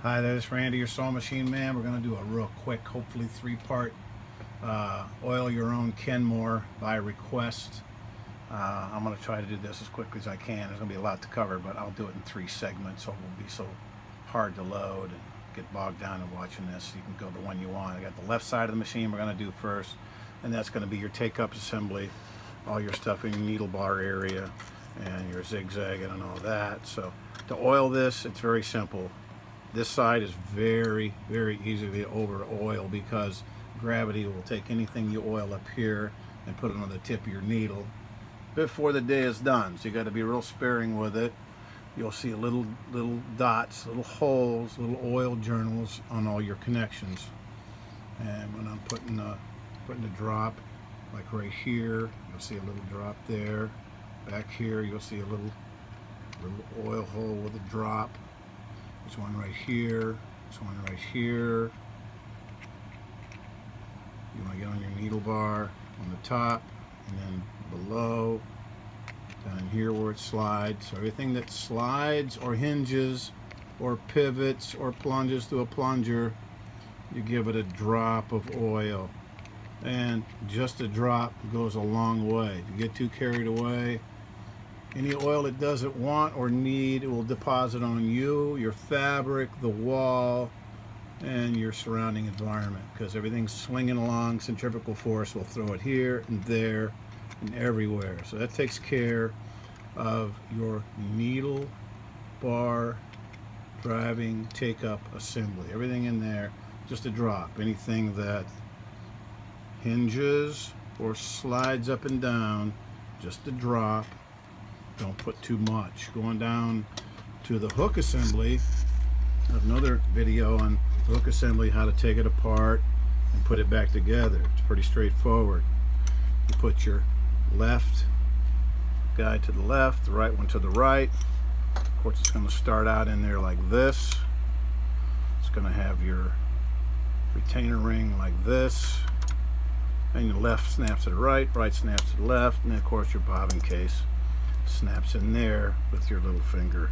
Hi there, this is Randy, your sewing machine man. We're going to do a real quick, hopefully 3-part oil your own KENMORE by request. I'm going to try to do this as quickly as I can. There's going to be a lot to cover, but I'll do it in 3 segments, so it won't be so hard to load and get bogged down in watching this. You can go the one you want. I got the left side of the machine we're going to do first, and that's going to be your take-up assembly, all your stuff in your needle bar area and your zigzagging and all that. So to oil this, it's very simple. This side is very, very easy to over oil because gravity will take anything you oil up here and put it on the tip of your needle before the day is done. So you got to be real sparing with it. You'll see little dots, little holes, little oil journals on all your connections. And when I'm putting a drop, like right here, you'll see a little drop there. Back here, you'll see a little oil hole with a drop. There's one right here, there's one right here. You want to get on your needle bar on the top and then below, down here where it slides. So everything that slides or hinges or pivots or plunges through a plunger, you give it a drop of oil. And just a drop goes a long way. If you get too carried away, any oil it doesn't want or need, it will deposit on you, your fabric, the wall, and your surrounding environment, because everything's swinging along. Centrifugal force will throw it here and there and everywhere. So that takes care of your needle bar driving take-up assembly. Everything in there, just a drop. Anything that hinges or slides up and down, just a drop. Don't put too much. Going down to the hook assembly, I have another video on hook assembly, how to take it apart and put it back together. It's pretty straightforward. You put your left guide to the left, the right one to the right. Of course, it's going to start out in there like this. It's going to have your retainer ring like this, and your left snaps to the right, right snaps to the left, and then of course your bobbin case snaps in there with your little finger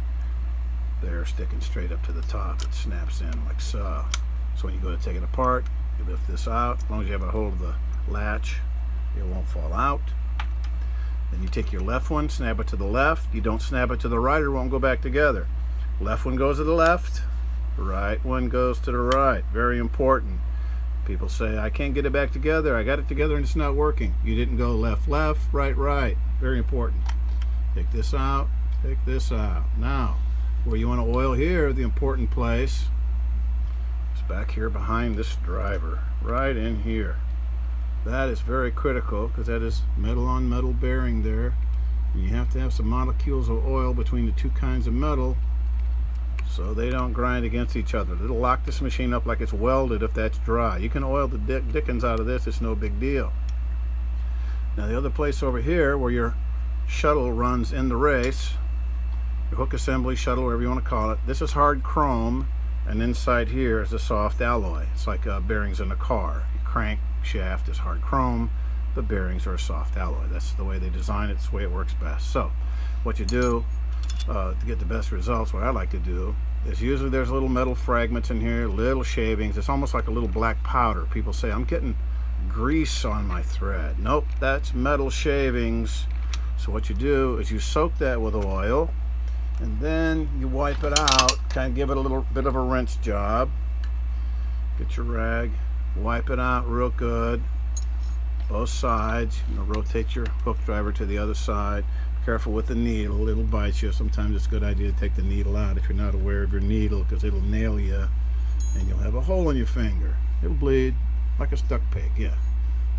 there sticking straight up to the top. It snaps in like so. So when you go to take it apart, you lift this out. As long as you have a hold of the latch, it won't fall out. Then you take your left one, snap it to the left. You don't snap it to the right or it won't go back together. Left one goes to the left, right one goes to the right. Very important. People say, I can't get it back together. I got it together and it's not working. You didn't go left, left, right, right. Very important. Take this out, take this out. Now, where you want to oil here, the important place is back here behind this driver, right in here. That is very critical because that is metal on metal bearing there. And you have to have some molecules of oil between the two kinds of metal so they don't grind against each other. It'll lock this machine up like it's welded if that's dry. You can oil the dickens out of this, it's no big deal. Now the other place over here where your shuttle runs in the race, your hook assembly, shuttle, whatever you want to call it, this is hard chrome, and inside here is a soft alloy. It's like bearings in a car. Your crank shaft is hard chrome, the bearings are a soft alloy. That's the way they design it, it's the way it works best. So what you do to get the best results, what I like to do is usually there's little metal fragments in here, little shavings. It's almost like a little black powder. People say, I'm getting grease on my thread. Nope, that's metal shavings. So what you do is you soak that with oil and then you wipe it out, kind of give it a little bit of a rinse job. Get your rag, wipe it out real good, both sides. You know, rotate your hook driver to the other side. Be careful with the needle, it'll bite you. Sometimes it's a good idea to take the needle out if you're not aware of your needle, because it'll nail you and you'll have a hole in your finger. It'll bleed like a stuck pig, yeah,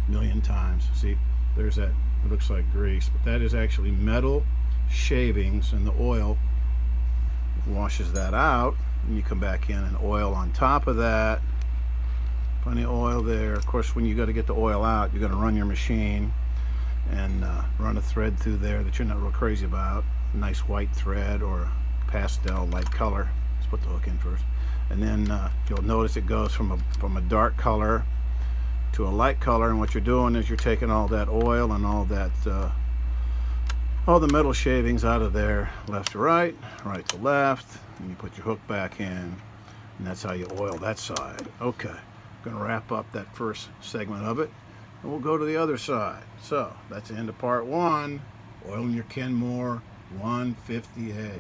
a million times. See, there's that. It looks like grease, but that is actually metal shavings, and the oil washes that out, and you come back in and oil on top of that. Plenty of oil there. Of course, when you got to get the oil out, you're going to run your machine and run a thread through there that you're not real crazy about. A nice white thread or a pastel light color. Let's put the hook in first, and then you'll notice it goes from a dark color to a light color, and what you're doing is you're taking all that oil and all that all the metal shavings out of there, left to right, right to left, and you put your hook back in. And that's how you oil that side. Okay, going to wrap up that first segment of it, and we'll go to the other side. So that's the end of part 1. Oiling your Kenmore 158.